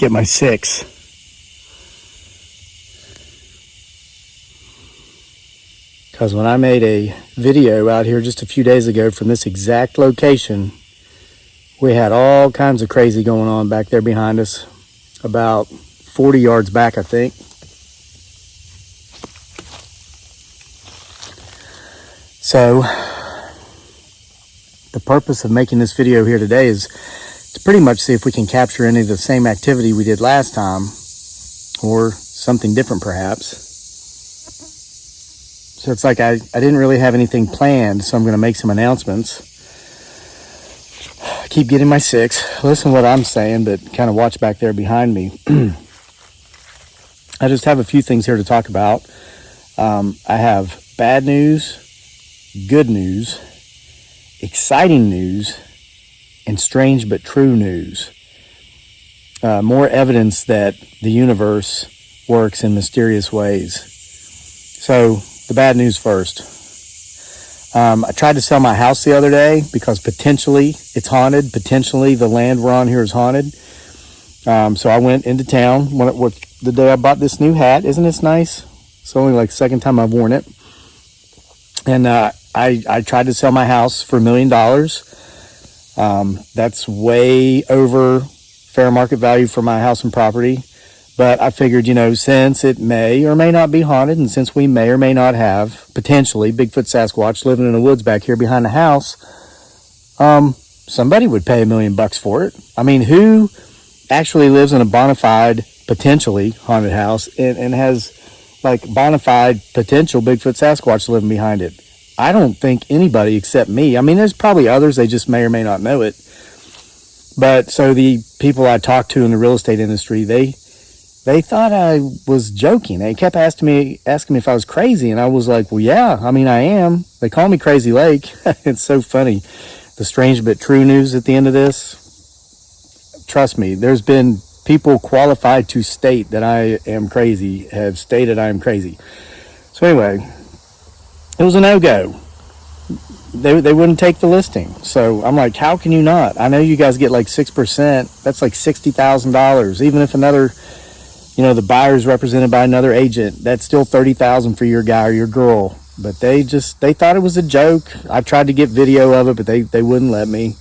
get my 6. Because when I made a video out here just a few days ago from this exact location, we had all kinds of crazy going on back there behind us, about 40 yards back, I think. So the purpose of making this video here today is to pretty much see if we can capture any of the same activity we did last time, or something different perhaps. So it's like I didn't really have anything planned, so I'm going to make some announcements. Keep getting my 6. Listen to what I'm saying, but kind of watch back there behind me. I just have a few things here to talk about. I have bad news, good news, exciting news, and strange but true news. More evidence that the universe works in mysterious ways. So, the bad news first. I tried to sell my house the other day because potentially it's haunted. Potentially the land we're on here is haunted. So I went into town the day I bought this new hat. Isn't this nice? It's only like the second time I've worn it. And I tried to sell my house for $1 million. That's way over fair market value for my house and property. But I figured, since it may or may not be haunted, and since we may or may not have, potentially, Bigfoot Sasquatch living in the woods back here behind the house, somebody would pay $1 million for it. I mean, who actually lives in a bona fide, potentially haunted house and has, like, bona fide potential Bigfoot Sasquatch living behind it? I don't think anybody except me. I mean, there's probably others, they just may or may not know it. But, so the people I talked to in the real estate industry, they thought I was joking. They kept asking me if I was crazy, and I was like, well, yeah, I mean, I am. They call me Crazy Lake. It's so funny. The strange but true news at the end of this, trust me, there's been people qualified to state that I am crazy, have stated I am crazy. So anyway, it was a no-go. They wouldn't take the listing. So I'm like, how can you not? I know you guys get like 6%. That's like $60,000. Even if another... the buyer's represented by another agent, that's still $30,000 for your guy or your girl. But they thought it was a joke. I tried to get video of it, but they wouldn't let me.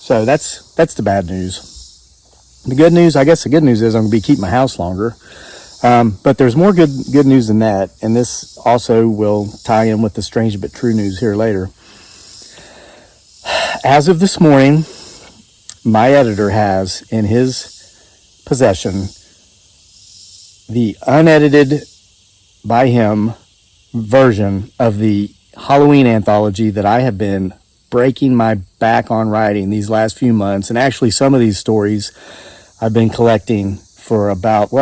So that's the bad news. The good news, I guess the good news is I'm going to be keeping my house longer. But there's more good news than that. And this also will tie in with the strange but true news here later. As of this morning, my editor has in his possession the unedited by him version of the Halloween anthology that I have been breaking my back on writing these last few months. And actually some of these stories I've been collecting for about,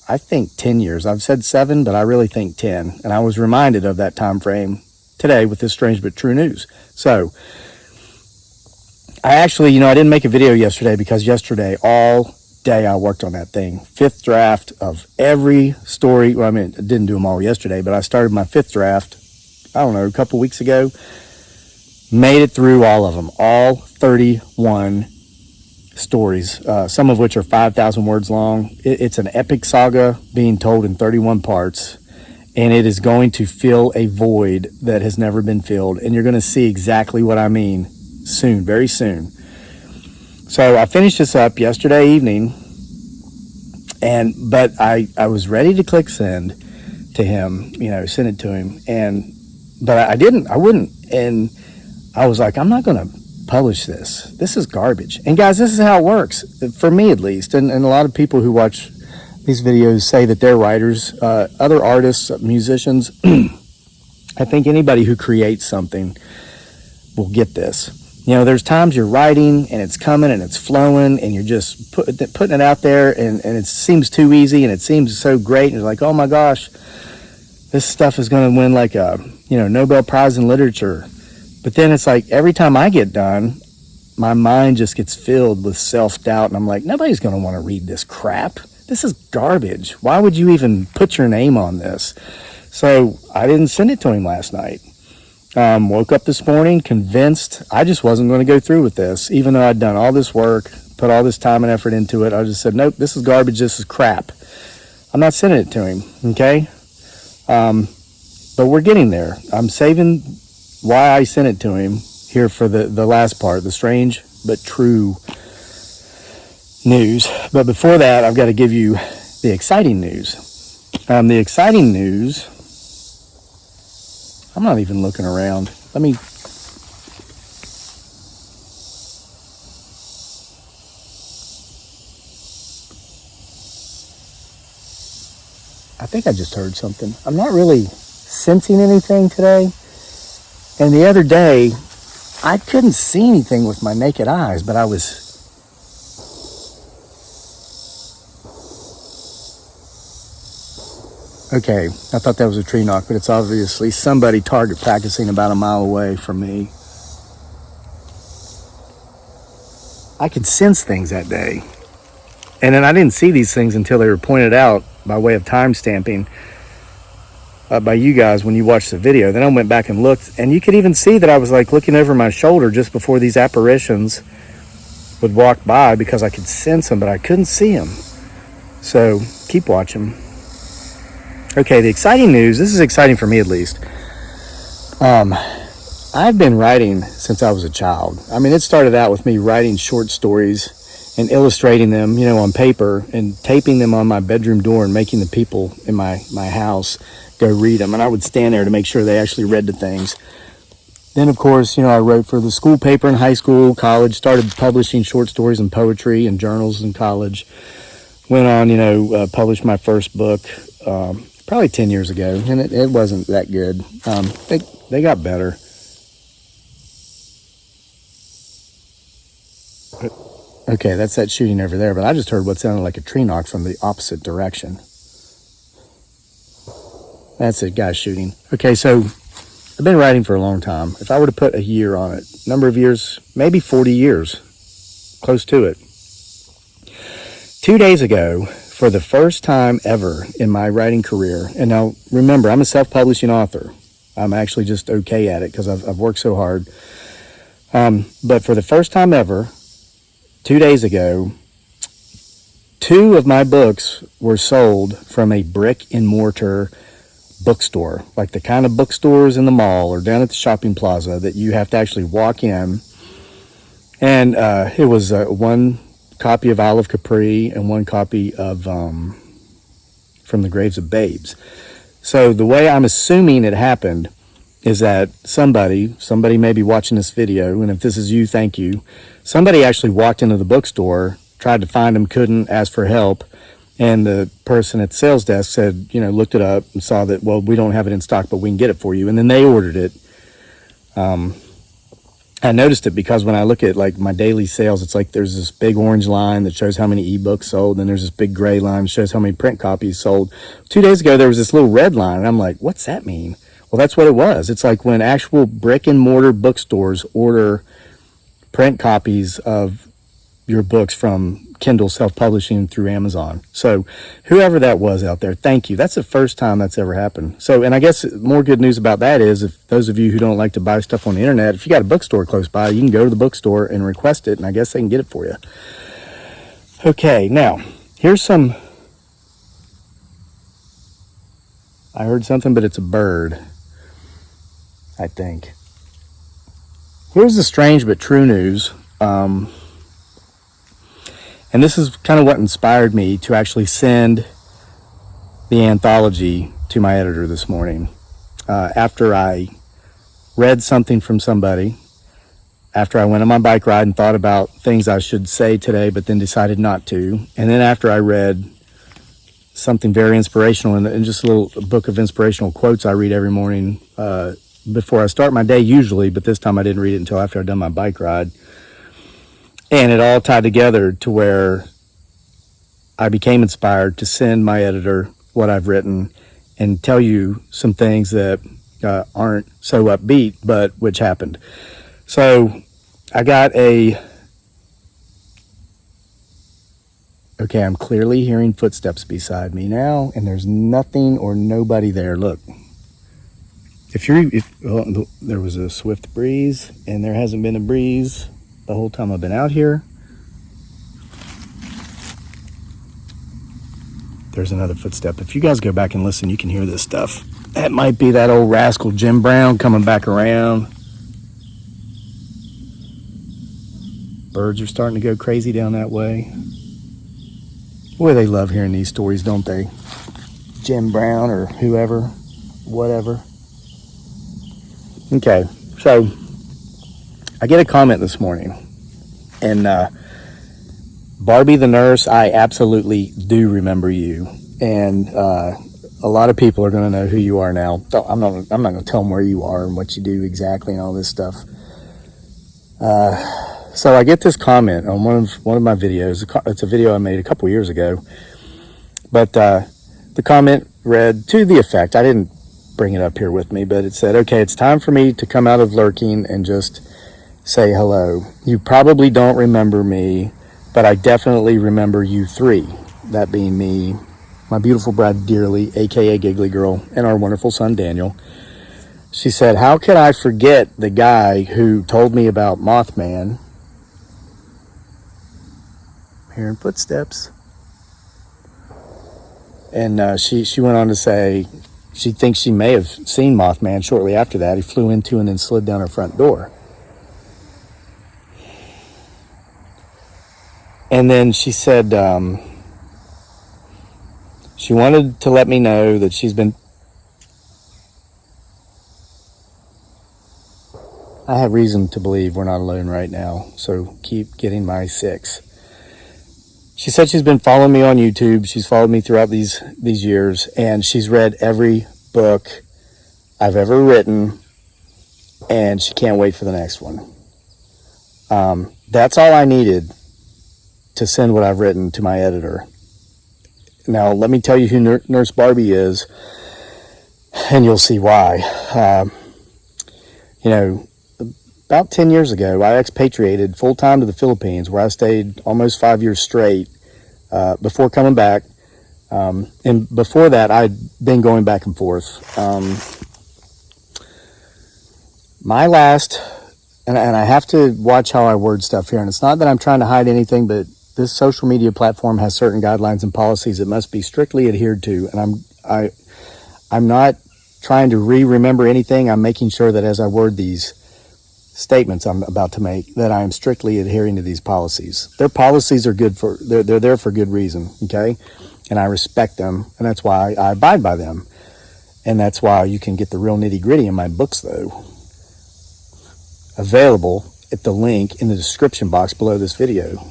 I think 10 years. I've said 7, but I really think 10. And I was reminded of that time frame today with this strange but true news. So I actually, I didn't make a video yesterday because yesterday, all day I worked on that thing. 5th draft of every story. Well, I mean, I didn't do them all yesterday, but I started my 5th draft, I don't know, a couple weeks ago. Made it through all of them, all 31 stories, some of which are 5,000 words long. It's an epic saga being told in 31 parts, and it is going to fill a void that has never been filled, and you're going to see exactly what I mean soon, very soon. So I finished this up yesterday evening, but I was ready to click send to him, send it to him, but I wouldn't, and I was like, I'm not going to publish this. This is garbage. And guys, this is how it works, for me at least, and a lot of people who watch these videos say that they're writers, other artists, musicians. I think anybody who creates something will get this. There's times you're writing and it's coming and it's flowing and you're just putting it out there and it seems too easy and it seems so great. And you're like, oh my gosh, this stuff is going to win like a, Nobel Prize in literature. But then it's like every time I get done, my mind just gets filled with self-doubt. And I'm like, nobody's going to want to read this crap. This is garbage. Why would you even put your name on this? So I didn't send it to him last night. Woke up this morning convinced I just wasn't going to go through with this, even though I'd done all this work, put all this time and effort into it. I just said, nope, this is garbage. This is crap. I'm not sending it to him. Okay. But we're getting there. I'm saving why I sent it to him here for the last part, the strange but true news. But before that, I've got to give you the exciting news. The exciting news, I'm not even looking around. I think I just heard something. I'm not really sensing anything today. And the other day, I couldn't see anything with my naked eyes, but I was... Okay, I thought that was a tree knock, but it's obviously somebody target practicing about a mile away from me. I could sense things that day. And then I didn't see these things until they were pointed out by way of time stamping by you guys when you watched the video. Then I went back and looked, and you could even see that I was like looking over my shoulder just before these apparitions would walk by, because I could sense them, but I couldn't see them. So keep watching. Okay, the exciting news, this is exciting for me at least. I've been writing since I was a child. I mean, it started out with me writing short stories and illustrating them, on paper, and taping them on my bedroom door and making the people in my house go read them. And I would stand there to make sure they actually read the things. Then, of course, I wrote for the school paper in high school, college, started publishing short stories and poetry and journals in college. Went on, published my first book probably 10 years ago, and it wasn't that good. They got better. Okay, that's that shooting over there, but I just heard what sounded like a tree knock from the opposite direction. That's it, guys shooting. Okay, so I've been writing for a long time. If I were to put a year on it, number of years, maybe 40 years, close to it. 2 days ago, for the first time ever in my writing career, and now remember, I'm a self-publishing author. I'm actually just okay at it because I've worked so hard. But for the first time ever, 2 days ago, 2 of my books were sold from a brick and mortar bookstore, like the kind of bookstores in the mall or down at the shopping plaza that you have to actually walk in. And it was one copy of Isle of Capri and one copy of From the Graves of Babes. So the way I'm assuming it happened is that somebody may be watching this video, and if this is you, thank you. Somebody actually walked into the bookstore, tried to find them, couldn't, asked for help, and the person at the sales desk said, looked it up and saw that, well, we don't have it in stock, but we can get it for you. And then they ordered it. I noticed it because when I look at like my daily sales, it's like there's this big orange line that shows how many ebooks sold, and there's this big gray line that shows how many print copies sold. 2 days ago, there was this little red line, and I'm like, what's that mean? Well, that's what it was. It's like when actual brick and mortar bookstores order print copies of your books from Kindle self-publishing through Amazon. So whoever that was out there, thank you. That's the first time that's ever happened. So, and I guess more good news about that is, if those of you who don't like to buy stuff on the internet, if you got a bookstore close by, you can go to the bookstore and request it, and I guess they can get it for you. Okay, now, here's some... I heard something, but it's a bird, I think. Here's the strange but true news. And this is kind of what inspired me to actually send the anthology to my editor this morning. After I read something from somebody, after I went on my bike ride and thought about things I should say today, but then decided not to. And then after I read something very inspirational, and just a little book of inspirational quotes I read every morning before I start my day usually, but this time I didn't read it until after I'd done my bike ride. And it all tied together to where I became inspired to send my editor what I've written and tell you some things that aren't so upbeat, but which happened. So I got okay, I'm clearly hearing footsteps beside me now, and there's nothing or nobody there. Look. There was a swift breeze, and there hasn't been a breeze the whole time I've been out here. There's another footstep. If you guys go back and listen, you can hear this stuff. That might be that old rascal Jim Brown coming back around. Birds are starting to go crazy down that way. Boy, they love hearing these stories, don't they? Jim Brown or whoever, whatever. Okay, so I get a comment this morning, and Barbie the nurse, I absolutely do remember you, and a lot of people are going to know who you are now. I'm not going to tell them where you are and what you do exactly and all this stuff. So I get this comment on one of my videos. It's a video I made a couple years ago, but the comment read to the effect, I didn't bring it up here with me, but it said, okay, it's time for me to come out of lurking and just say hello. You probably don't remember me, but I definitely remember you three. That being me, my beautiful bride Dearly, aka Giggly Girl, and our wonderful son Daniel. She said, how could I forget the guy who told me about Mothman? I'm hearing footsteps. And she went on to say she thinks she may have seen Mothman shortly after that. He flew into and then slid down her front door. And then she said she wanted to let me know that she's been... I have reason to believe we're not alone right now, so keep getting my 6. She said she's been following me on YouTube. She's followed me throughout these years, and she's read every book I've ever written, and she can't wait for the next one. That's all I needed to send what I've written to my editor. Now, let me tell you who Nurse Barbie is, and you'll see why. About 10 years ago, I expatriated full-time to the Philippines, where I stayed almost 5 years straight before coming back. And before that, I'd been going back and forth. My last, and I have to watch how I word stuff here, and it's not that I'm trying to hide anything, but this social media platform has certain guidelines and policies that must be strictly adhered to, and I'm not trying to remember anything. I'm making sure that as I word these statements I'm about to make, that I am strictly adhering to these policies. Their policies are they're there for good reason, okay? And I respect them, and that's why I abide by them. And that's why you can get the real nitty-gritty in my books, though. Available at the link in the description box below this video.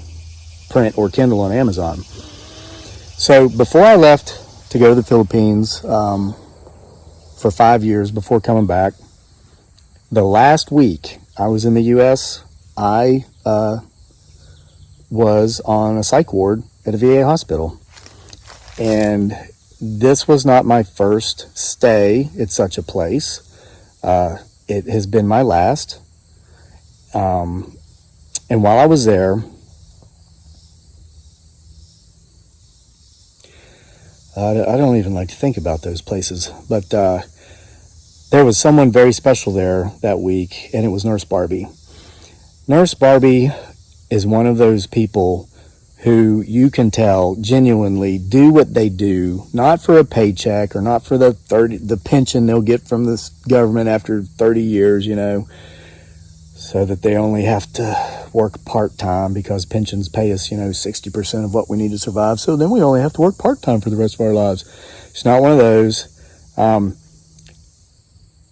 Print or Kindle on Amazon. So before I left to go to the Philippines for 5 years before coming back, the last week I was in the U.S., I was on a psych ward at a VA hospital. And this was not my first stay at such a place. It has been my last. And while I was there, I don't even like to think about those places, but there was someone very special there that week, and it was Nurse Barbie. Nurse Barbie is one of those people who you can tell genuinely do what they do, not for a paycheck or not for the pension they'll get from this government after 30 years, so that they only have to work part-time because pensions pay us, 60% of what we need to survive. So then we only have to work part-time for the rest of our lives. It's not one of those.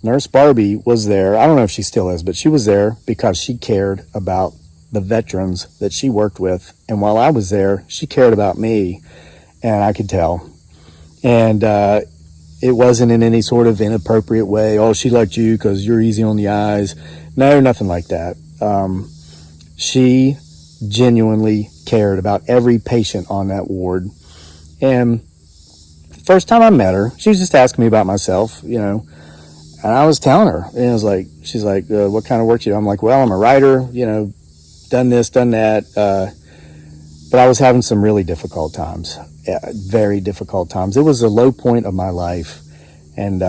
Nurse Barbie was there. I don't know if she still is, but she was there because she cared about the veterans that she worked with. And while I was there, she cared about me, and I could tell. And it wasn't in any sort of inappropriate way. Oh, she liked you because you're easy on the eyes. No, nothing like that. She genuinely cared about every patient on that ward. And the first time I met her, she was just asking me about myself, and I was telling her, and she's like, what kind of work do you do? I'm like, well, I'm a writer, done this, done that. But I was having some really difficult times, very difficult times. It was a low point of my life. And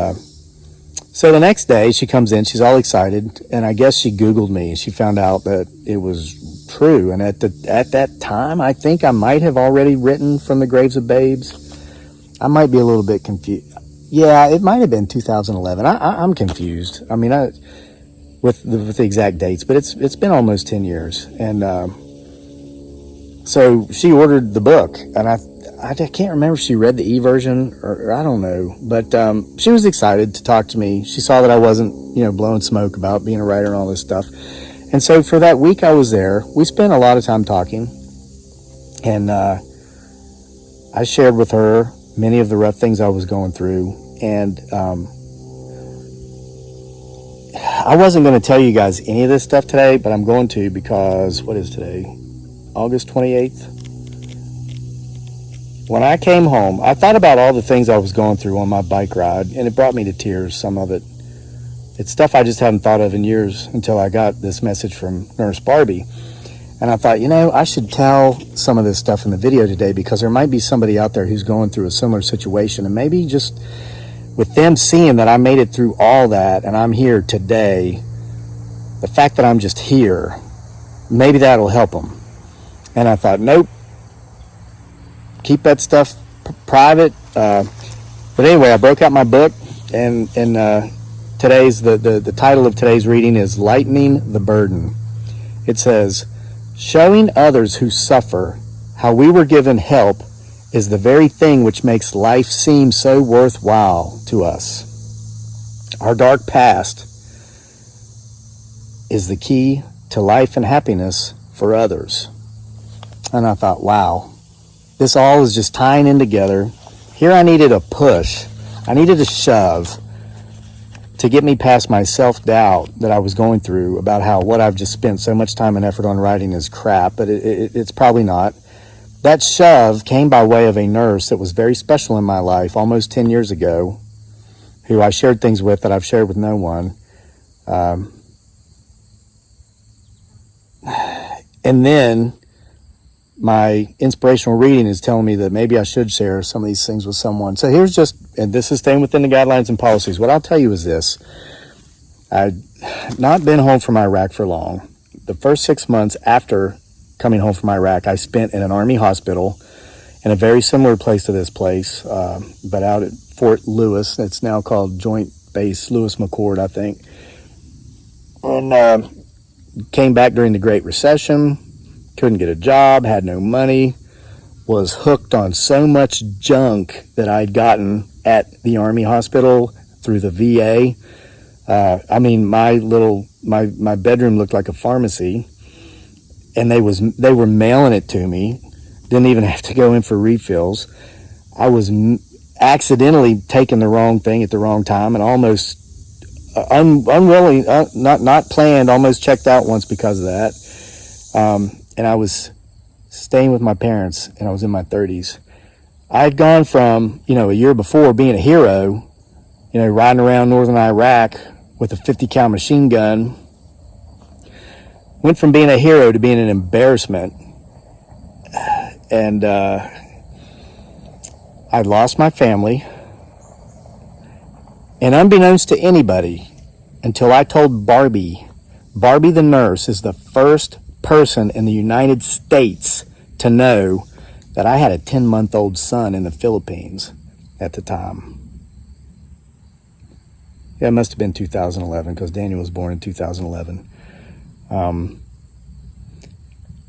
So the next day she comes in, she's all excited, and I guess she Googled me. She found out that it was true. And at that time, I think I might have already written From the Graves of Babes. I might be a little bit confused. Yeah, it might have been 2011. I'm confused. I mean, with the exact dates, but it's been almost 10 years. And so she ordered the book, and I can't remember if she read the e-version or I don't know, but she was excited to talk to me. She saw that I wasn't, blowing smoke about being a writer and all this stuff. And so for that week I was there, we spent a lot of time talking, and I shared with her many of the rough things I was going through. And I wasn't going to tell you guys any of this stuff today, but I'm going to, because what is today? August 28th? When I came home, I thought about all the things I was going through on my bike ride, and it brought me to tears, some of it. It's stuff I just hadn't thought of in years until I got this message from Nurse Barbie. And I thought, I should tell some of this stuff in the video today, because there might be somebody out there who's going through a similar situation, and maybe just with them seeing that I made it through all that and I'm here today, the fact that I'm just here, maybe that'll help them. And I thought, nope, keep that stuff private. But anyway, I broke out my book, and today's the title of today's reading is Lightening the Burden. It says, showing others who suffer how we were given help is the very thing which makes life seem so worthwhile to us. Our dark past is the key to life and happiness for others. And I thought, wow, this all is just tying in together. Here I needed a push. I needed a shove to get me past my self-doubt that I was going through about how what I've just spent so much time and effort on writing is crap, but it's probably not. That shove came by way of a nurse that was very special in my life almost 10 years ago, who I shared things with that I've shared with no one. And then my inspirational reading is telling me that maybe I should share some of these things with someone. So here's and this is staying within the guidelines and policies. What I'll tell you is this. I'd not been home from Iraq for long. The first 6 months after coming home from Iraq, I spent in an Army hospital in a very similar place to this place, but out at Fort Lewis. It's now called Joint Base Lewis McChord, I think. And came back during the Great Recession. Couldn't get a job, had no money, was hooked on so much junk that I'd gotten at the Army hospital through the VA. I mean, my bedroom looked like a pharmacy, and they were mailing it to me. Didn't even have to go in for refills. I was accidentally taking the wrong thing at the wrong time, and almost unwilling, not planned, almost checked out once because of that. And I was staying with my parents, and I was in my 30s. I had gone from, a year before being a hero, riding around northern Iraq with a 50 cal machine gun, went from being a hero to being an embarrassment. And I lost my family. And unbeknownst to anybody, until I told Barbie the nurse is the first person in the United States to know that I had a 10-month-old son in the Philippines at the time. Yeah, it must have been 2011, because Daniel was born in 2011.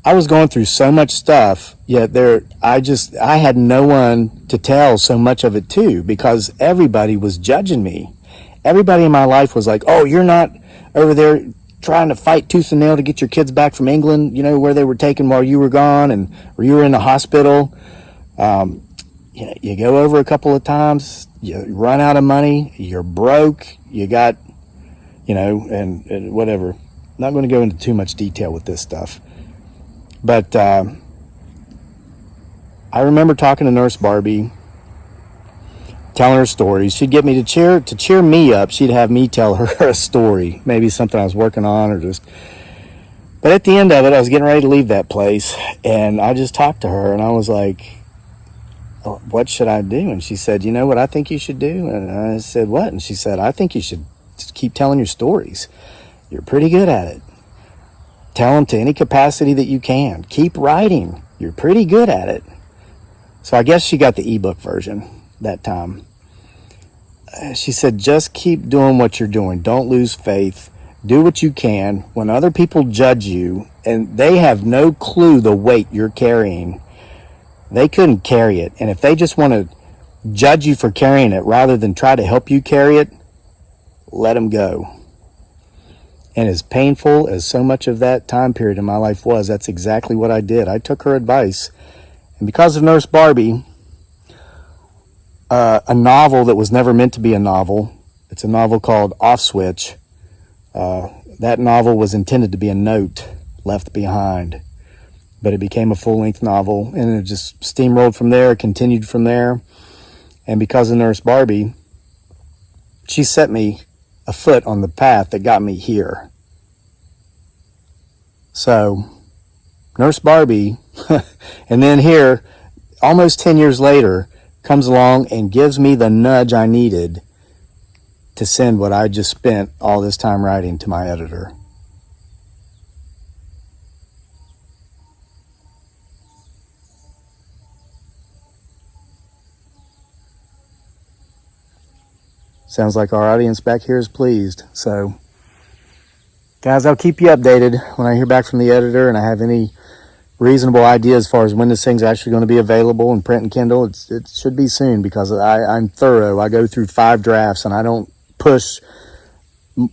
I was going through so much stuff, yet I had no one to tell so much of it to, because everybody was judging me. Everybody in my life was like, oh, you're not over there trying to fight tooth and nail to get your kids back from England, where they were taken while you were gone, and or you were in the hospital. You go over a couple of times, you run out of money, you're broke, you got, and whatever. Not going to go into too much detail with this stuff. But I remember talking to Nurse Barbie, telling her stories. She'd get me to cheer me up. She'd have me tell her a story, maybe something I was working on, or just. But at the end of it, I was getting ready to leave that place, and I just talked to her, and I was like, oh, what should I do? And she said, you know what I think you should do? And I said, what? And she said, I think you should Just keep telling your stories. You're pretty good at it. Tell them to any capacity that you can. Keep writing. You're pretty good at it. So I guess she got the ebook version that time. She said, just keep doing what you're doing. Don't lose faith. Do what you can. When other people judge you and they have no clue the weight you're carrying, they couldn't carry it. And if they just want to judge you for carrying it rather than try to help you carry it, let them go. And as painful as so much of that time period in my life was, that's exactly what I did. I took her advice. And because of Nurse Barbie, a novel that was never meant to be a novel, it's a novel called Off Switch. That novel was intended to be a note left behind, but it became a full-length novel, and it just steamrolled from there, continued from there. And because of Nurse Barbie, she set me a foot on the path that got me here. So, Nurse Barbie, and then here, almost 10 years later, comes along and gives me the nudge I needed to send what I just spent all this time writing to my editor. Sounds like our audience back here is pleased. So, guys, I'll keep you updated when I hear back from the editor and I have any reasonable idea as far as when this thing's actually going to be available in print and Kindle. It should be soon because I'm thorough. I go through 5 drafts and I don't push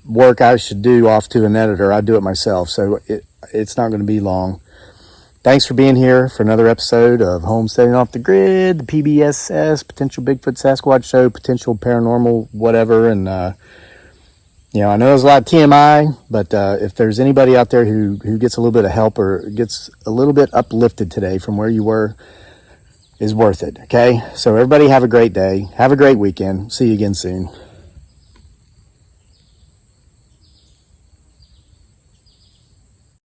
work I should do off to an editor. I do it myself, so it's not going to be long. Thanks for being here for another episode of Homesteading Off the Grid, the PBSS, Potential Bigfoot Sasquatch Show, Potential Paranormal, whatever. And, I know there's a lot of TMI, but if there's anybody out there who gets a little bit of help or gets a little bit uplifted today from where you were, is worth it, okay? So everybody have a great day. Have a great weekend. See you again soon.